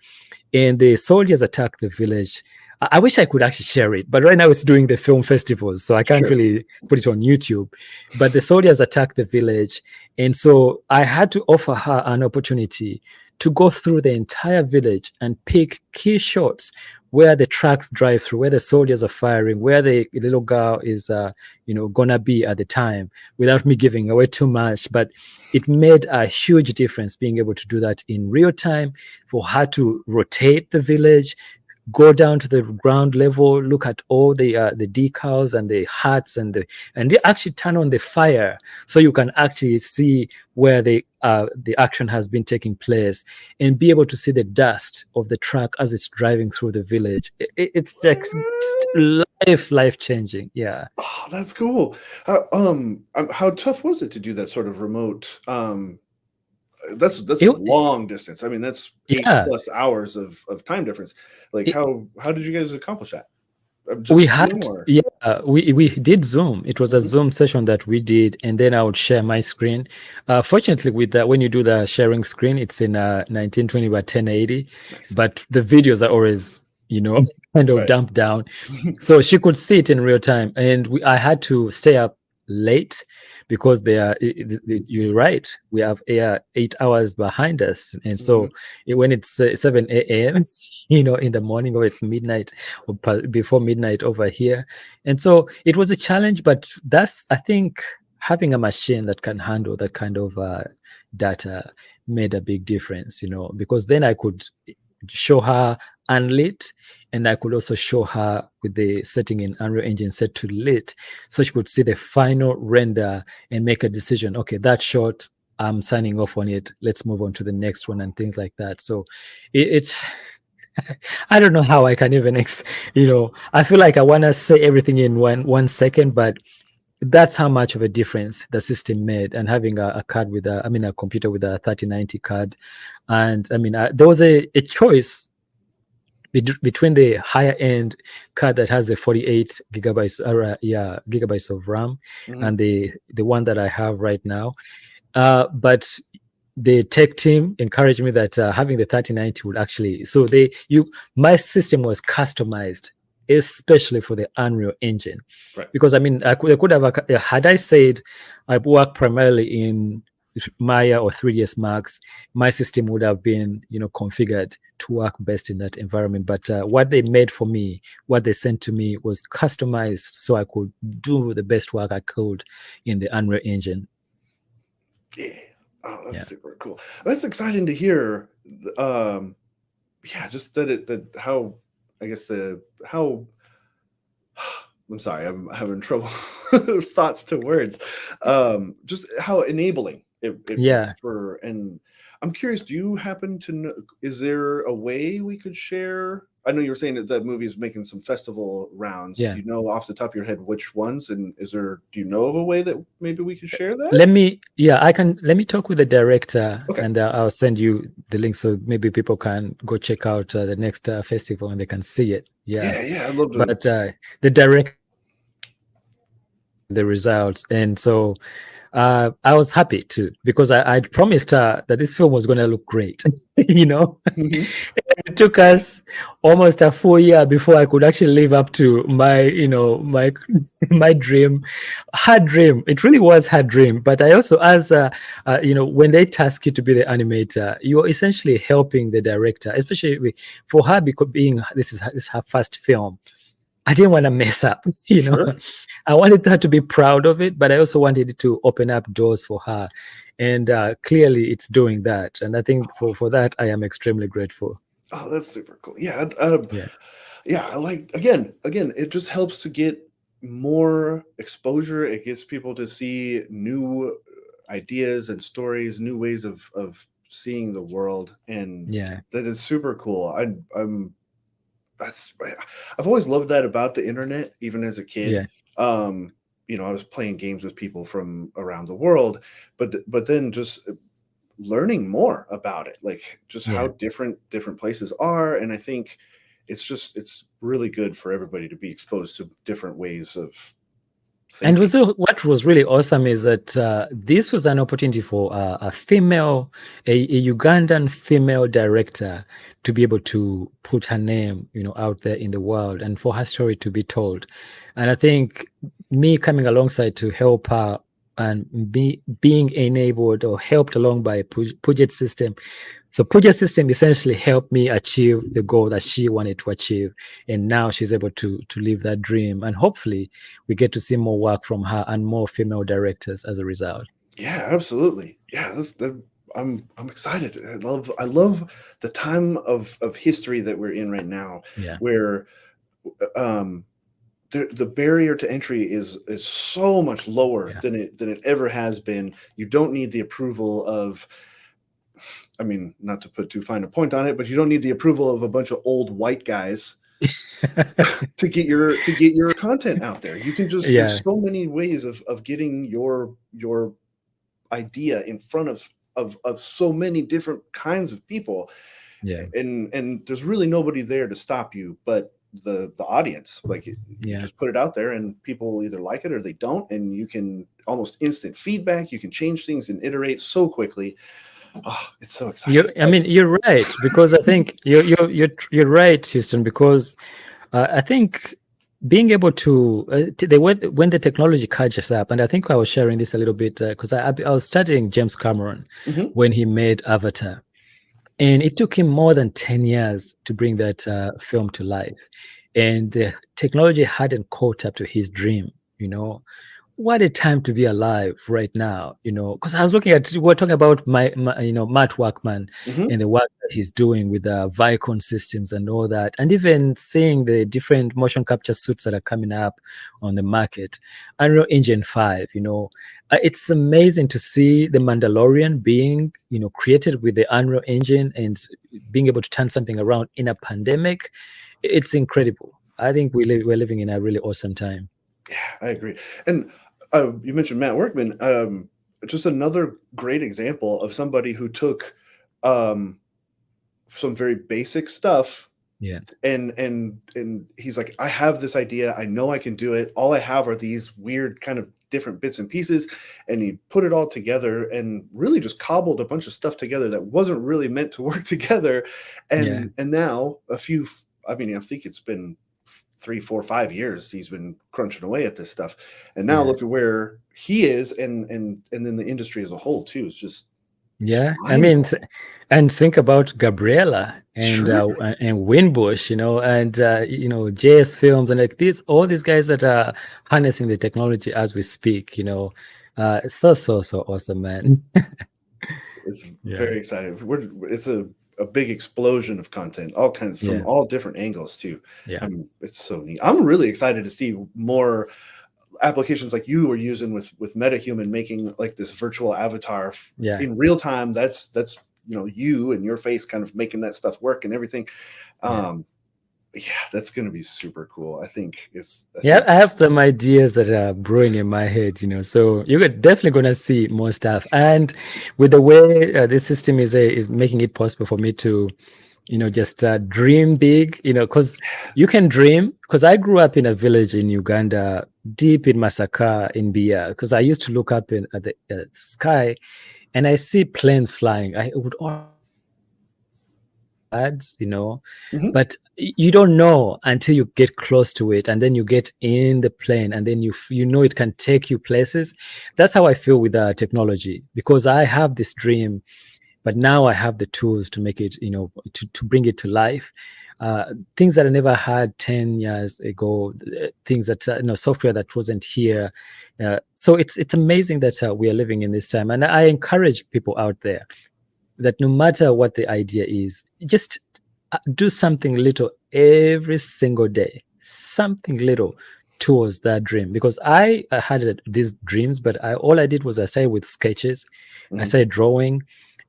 and the soldiers attack the village. I wish I could actually share it, but right now it's doing the film festivals, so I can't really put it on YouTube. But the soldiers attack the village, and so I had to offer her an opportunity to go through the entire village and pick key shots where the trucks drive through, where the soldiers are firing, where the little girl is, gonna be at the time, without me giving away too much. But it made a huge difference being able to do that in real time, for her to rotate the village, go down to the ground level, look at all the decals and the huts, and they actually turn on the fire so you can actually see where the action has been taking place, and be able to see the dust of the truck as it's driving through the village. It's like life changing. Yeah. Oh, that's cool. How tough was it to do that sort of remote? That's long distance. I mean, that's 8+ hours of time difference. Like, how did you guys accomplish that? We did Zoom. It was a Zoom session that we did, and then I would share my screen. Fortunately, with that, when you do the sharing screen, it's in 1920 by 1080, but the videos are always kind of dumped down, so she could see it in real time. And I had to stay up late because you're right, we have 8 hours behind us, and so when it's 7 a.m. In the morning, or it's midnight, or before midnight over here. And so it was a challenge, but that's, I think, having a machine that can handle that kind of data made a big difference, because then I could show her unlit, and I could also show her with the setting in Unreal Engine set to lit, so she could see the final render and make a decision. Okay, that shot, I'm signing off on it. Let's move on to the next one, and things like that. So it's I don't know how I can even I feel like I want to say everything in one second, but that's how much of a difference the system made. And having a card with a computer with a 3090 card, and there was a choice between the higher end card that has the 48 gigabytes of RAM, and the one that I have right now. But the tech team encouraged me that having the 3090 would actually, my system was customized especially for the Unreal Engine, right? Because I could have, had I said I work primarily in Maya or 3ds Max, my system would have been configured to work best in that environment. But what they made for me, what they sent to me, was customized so I could do the best work I could in the Unreal Engine. Yeah. Oh, that's super cool. That's exciting to hear. Just how I'm sorry, I'm having trouble thoughts to words. Just how enabling it was for, and I'm curious, do you happen to know, is there a way we could share? I know you were saying that the movie is making some festival rounds. Yeah. Do you know off the top of your head which ones? And do you know of a way that maybe we could share that? Let me talk with the director, and I'll send you the link so maybe people can go check out the next festival and they can see it. Yeah, I'd love to. But the director, the results, and so I was happy too, because I'd promised her that this film was going to look great. It took us almost a full year before I could actually live up to my my dream, her dream. It really was her dream. But I also, as when they task you to be the animator, you're essentially helping the director, especially for her, because this is her first film. I didn't want to mess up, Sure. I wanted her to be proud of it, but I also wanted it to open up doors for her. And clearly it's doing that. And I think for that, I am extremely grateful. Oh, that's super cool. Yeah. I like, again, it just helps to get more exposure. It gets people to see new ideas and stories, new ways of seeing the world. And that is super cool. I've always loved that about the internet, even as a kid. I was playing games with people from around the world, but then just learning more about it, like just how different places are. And I think it's really good for everybody to be exposed to different ways of thinking. And also, what was really awesome is that this was an opportunity for a Ugandan female director to be able to put her name, out there in the world, and for her story to be told. And I think me coming alongside to help her and being enabled or helped along by Puget System. So Puget System essentially helped me achieve the goal that she wanted to achieve. And now she's able to live that dream. And hopefully we get to see more work from her and more female directors as a result. Yeah, absolutely. Yeah, I'm excited. I love the time of history that we're in right now, where the barrier to entry is so much lower than it ever has been. You don't need the approval of, not to put too fine a point on it, but you don't need the approval of a bunch of old white guys to get your content out there. You can just there's so many ways of getting your idea in front of so many different kinds of people. And there's really nobody there to stop you but the audience. Like you just put it out there and people either like it or they don't, and you can almost instant feedback. You can change things and iterate so quickly. Oh, it's so exciting. You're right, because I think you're right, Houston, because I think being able to when the technology catches up, and I think I was sharing this a little bit because I was studying James Cameron when he made Avatar, and it took him more than 10 years to bring that film to life, and the technology hadn't caught up to his dream. What a time to be alive right now, because I was looking at, we're talking about Matt Workman and the work that he's doing with Vicon systems and all that, and even seeing the different motion capture suits that are coming up on the market. Unreal Engine 5, it's amazing to see the Mandalorian being, created with the Unreal Engine and being able to turn something around in a pandemic. It's incredible. I think we're living in a really awesome time. Yeah, I agree. And you mentioned Matt Workman, just another great example of somebody who took some very basic stuff. Yeah. And he's like, I have this idea. I know I can do it. All I have are these weird kind of different bits and pieces. And he put it all together and really just cobbled a bunch of stuff together that wasn't really meant to work together. And now I think it's been 3, 4, 5 years he's been crunching away at this stuff, and now look at where he is, and then the industry as a whole too is just and think about Gabriella and Winbush, and JS Films, and like all these guys that are harnessing the technology as we speak. So awesome, man. It's very exciting. It's a big explosion of content, all kinds from all different angles too. It's so neat. I'm really excited to see more applications like you were using with MetaHuman, making like this virtual avatar in real time. That's you and your face kind of making that stuff work and everything. That's going to be super cool. I have some ideas that are brewing in my head, so you're definitely going to see more stuff. And with the way this system is making it possible for me to, just dream big, because you can dream, because I grew up in a village in Uganda, deep in Masaka in Bia, because I used to look up at the sky and I see planes flying. I would ads, but you don't know until you get close to it, and then you get in the plane, and then you it can take you places. That's how I feel with technology, because I have this dream, but now I have the tools to make it, to bring it to life. Things that I never had 10 years ago, things that software that wasn't here. So it's amazing that we are living in this time, and I encourage people out there that no matter what the idea is, just do something little every single day, something little towards that dream. Because I had these dreams, but all I did was I started with sketches. I started drawing,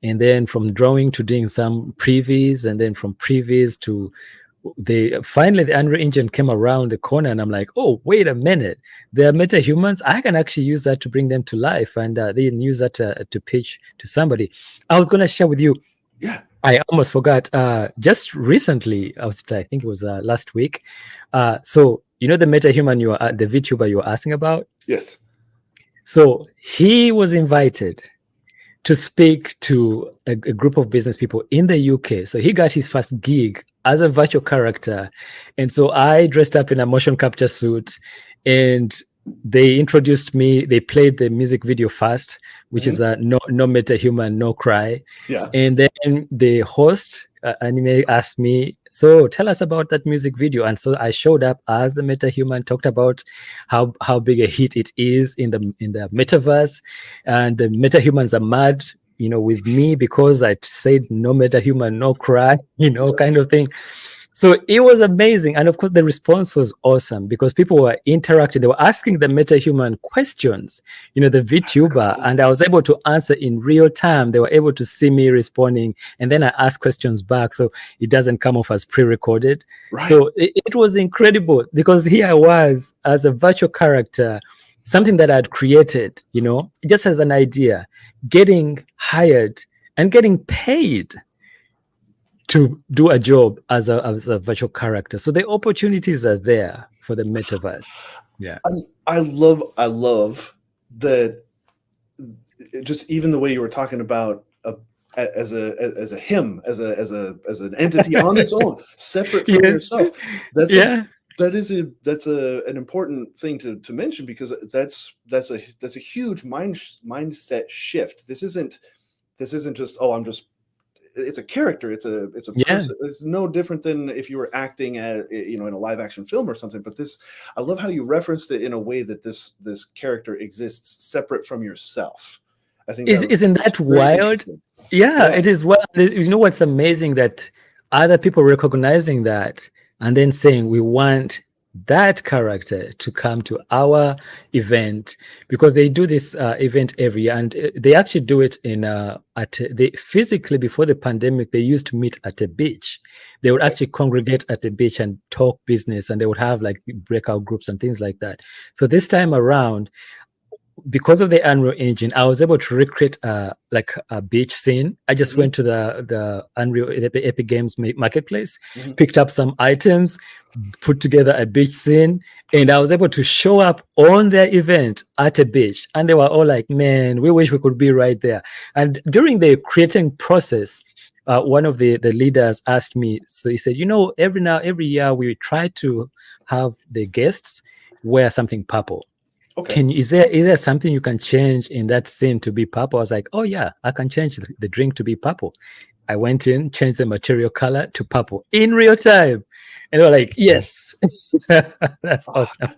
and then from drawing to doing some previews, and then from previews to finally the Unreal Engine came around the corner, and I'm like, oh, wait a minute, they're metahumans. I can actually use that to bring them to life, and they use that to pitch to somebody. I was going to share with you. I almost forgot. Just recently, I think it was last week. So the metahuman the VTuber you were asking about. Yes. So he was invited to speak to a group of business people in the UK. So he got his first gig as a virtual character. And so I dressed up in a motion capture suit, and they introduced me. They played the music video first, which is no metahuman, no cry. And then the host, Anime, asked me, so tell us about that music video. And so I showed up as the metahuman, talked about how big a hit it is in the metaverse, and the metahumans are mad, with me because I said no metahuman, no cry, kind of thing. So it was amazing. And of course, the response was awesome, because people were interacting. They were asking the metahuman questions, the VTuber, and I was able to answer in real time. They were able to see me responding, and then I asked questions back, so it doesn't come off as pre-recorded. So it was incredible, because here I was as a virtual character, something that I'd created, just as an idea, getting hired and getting paid to do a job as a virtual character. So the opportunities are there for the metaverse. I love that. Just even the way you were talking about as a him, as an entity on its own, separate from yourself. that's an important thing to mention, because that's a huge mindset shift. This isn't just, oh, it's a character, it's a Yeah. person. It's no different than if you were acting as, in a live action film or something. But this, I love how you referenced it in a way that this character exists separate from yourself. I think Isn't that's that very wild? interesting. Yeah, Yeah. it is. Well, you know what's amazing, that other people recognizing that and then saying we want that character to come to our event, because they do this event every year, and they actually do it in they physically, before the pandemic, they used to meet at a beach. They would Okay. actually congregate at the beach and talk business, and they would have like breakout groups and things like that. So this time around, because of the Unreal Engine, I was able to recreate like a beach scene. I just went to the Unreal Epic Games marketplace, picked up some items, put together a beach scene, and I was able to show up on their event at a beach. And they were all like, "Man, we wish we could be right there." And during the creating process, one of the leaders asked me, so he said, every year we try to have the guests wear something purple. Okay. Is there something you can change in that scene to be purple? I was like, oh yeah, I can change the drink to be purple. I went in, changed the material color to purple in real time, and they were like, yes. That's awesome.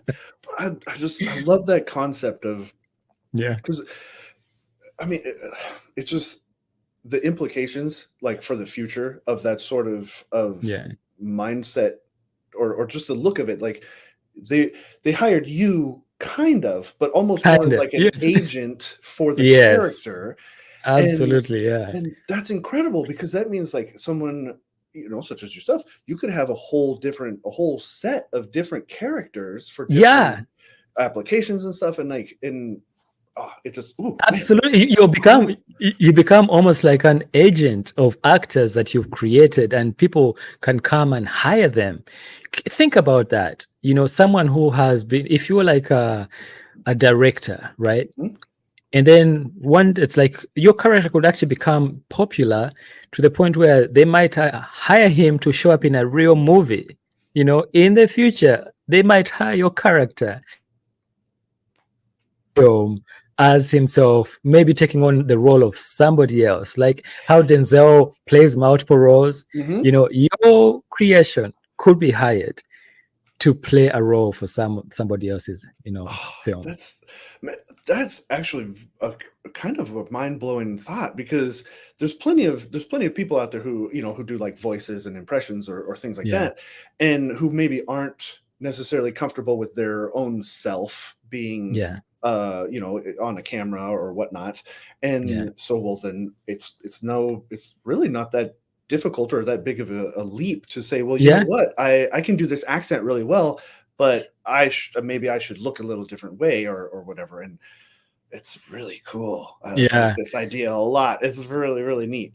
I love that concept of, Yeah, because I mean, it's just the implications, like, for the future of that sort of yeah, mindset, or just the look of it. Like, they hired you, kind of, but almost more kind as of. like an Yes. agent for the Yes, character. absolutely. Yeah, And that's incredible, because that means, like, someone, such as yourself, you could have a whole set of different characters for different yeah. applications and stuff. And like, it just, ooh, man, Absolutely. so cool. You become almost like an agent of actors that you've created, and people can come and hire them. Think about that. Someone who has been, if you were like a director, right? Mhm. And then it's like your character could actually become popular to the point where they might hire him to show up in a real movie. In the future, they might hire your character film as himself, maybe taking on the role of somebody else, like how Denzel plays multiple roles. Mhm. Your creation could be hired to play a role for somebody else's, Oh, film. that's actually a kind of a mind-blowing thought, because there's plenty of people out there who do like voices and impressions, or things like Yeah, that, and who maybe aren't necessarily comfortable with their own self being yeah, on a camera or whatnot. yeah, And so, well, then it's really not that difficult or that big of a leap to say, well, you know yeah, what, I can do this accent really well, but maybe I should look a little different way, or whatever. And it's really cool. I like yeah. this idea a lot. It's really, really neat,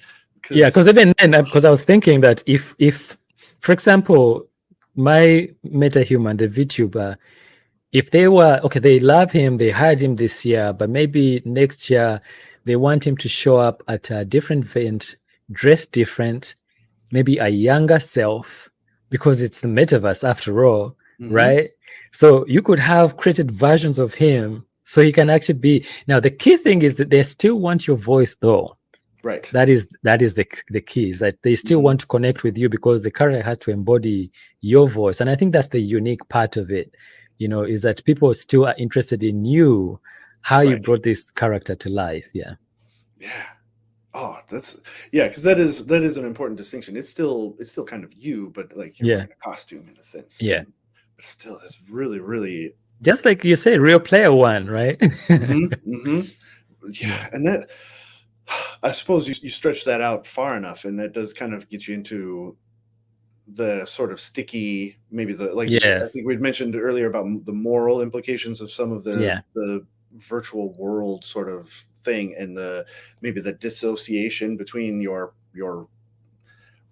Yeah, because because even then, because I was thinking that if, for example, my metahuman, the VTuber, if they were okay, they love him, they hired him this year, but maybe next year they want him to show up at a different event, dressed different, maybe a younger self, because it's the metaverse after all, Mhm. right? So you could have created versions of him so he can actually be. Now, the key thing is that they still want your voice, though. Right. That is the key, is that they still Mhm. want to connect with you because the character has to embody your voice. And I think that's the unique part of it, is that people still are interested in you, how you Right. brought this character to life. Yeah. Yeah. Oh, yeah, because that is an important distinction. It's still kind of you, but like, you're Yeah. wearing a costume in a sense. Yeah. But still, it's really, really. Just like you say, Real Player One, right? Mhm. Yeah. Yeah, and that, I suppose, you stretch that out far enough, and that does kind of get you into the sort of sticky, maybe I Yes. think we'd mentioned earlier about the moral implications of some of Yeah. the virtual world sort of thing, and maybe the dissociation between your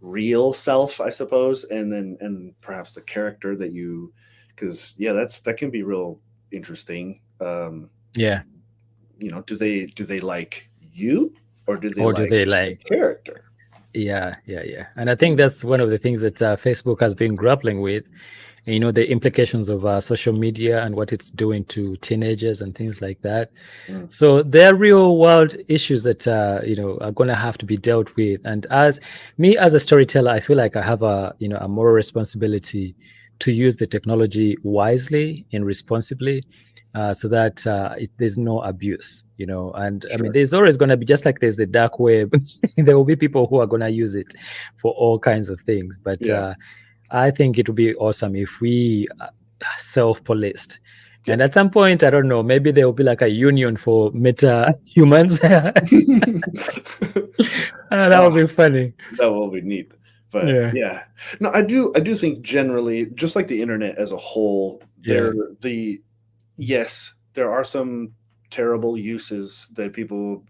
real self, I suppose, and perhaps the character that you, because yeah, that can be real interesting. Yeah. Do they like you, or do they Or do like they the like? character? Yeah. Yeah. Yeah. And I think that's one of the things that Facebook has been grappling with, and, the implications of social media and what it's doing to teenagers and things like that. So there are real world issues that are going to have to be dealt with. And as a storyteller, I feel like I have a moral responsibility to use the technology wisely and responsibly, so that there's no abuse. And I mean, there's always going to be, just like there's the dark web, there will be people who are going to use it for all kinds of things. But I think it would be awesome if we self-policed. And at some point, I don't know, maybe there will be like a union for meta humans. That would be funny. That will be neat. But no, I do think generally, just like the internet as a whole, there are some terrible uses that people,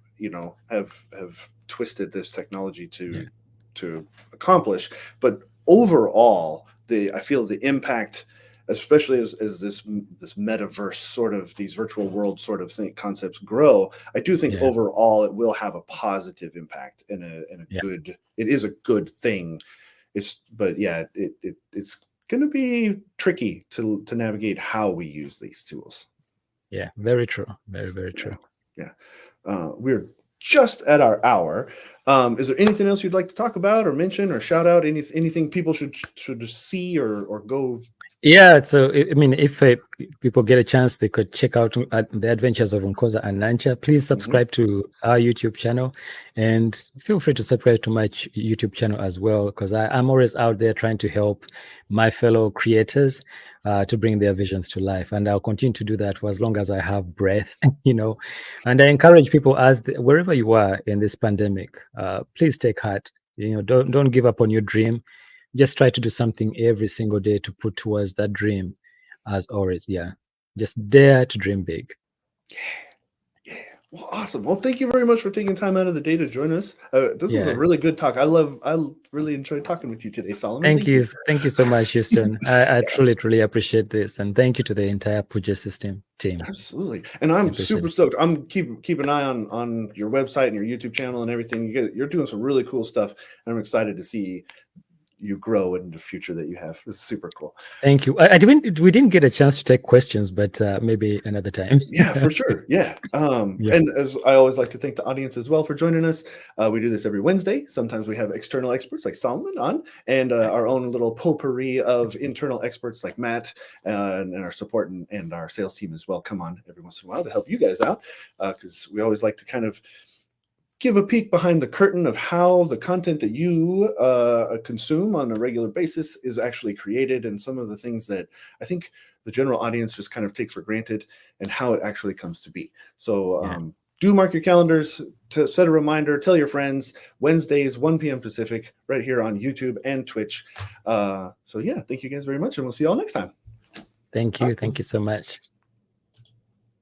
have twisted this technology to accomplish. But overall, I feel the impact, especially as this metaverse sort of, these virtual world sort of concepts grow, I do think overall it will have a positive impact and a good. It is a good thing. It's going to be tricky to navigate how we use these tools. Yeah, very true. Very, very true. Yeah. We're just at our hour. Is there anything else you'd like to talk about or mention or shout out? Anything people should see or go? Yeah, so I mean, if people get a chance, they could check out the adventures of Nkoza and Nancha. Please subscribe to our YouTube channel, and feel free to subscribe to my YouTube channel as well, because I'm always out there trying to help my fellow creators to bring their visions to life, and I'll continue to do that for as long as I have breath. And I encourage people, wherever you are in this pandemic, please take heart. Don't give up on your dream. Just try to do something every single day to put towards that dream, as always. Yeah. Just dare to dream big. Yeah. Well, awesome. Well, thank you very much for taking time out of the day to join us. This was a really good talk. I really enjoyed talking with you today, Solomon. Thank you. Thank you so much, Houston. I truly appreciate this. And thank you to the entire Puget Systems team. Absolutely. And I'm super stoked. I'm keep an eye on your website and your YouTube channel and everything. You're doing some really cool stuff. And I'm excited to see you grow in the future that you have. This is super cool. Thank you. We didn't get a chance to take questions, but maybe another time. Yeah, for sure. Yeah. And as I always like to thank the audience as well for joining us. We do this every Wednesday. Sometimes we have external experts like Solomon on, and our own little potpourri of internal experts like Matt and our support and our sales team as well come on every once in a while to help you guys out, because we always like to kind of give a peek behind the curtain of how the content that you consume on a regular basis is actually created, and some of the things that I think the general audience just kind of takes for granted and how it actually comes to be. So do mark your calendars, to set a reminder, tell your friends, Wednesdays, 1 p.m. Pacific, right here on YouTube and Twitch. So yeah, thank you guys very much, and we'll see you all next time. Thank you. Thank you so much.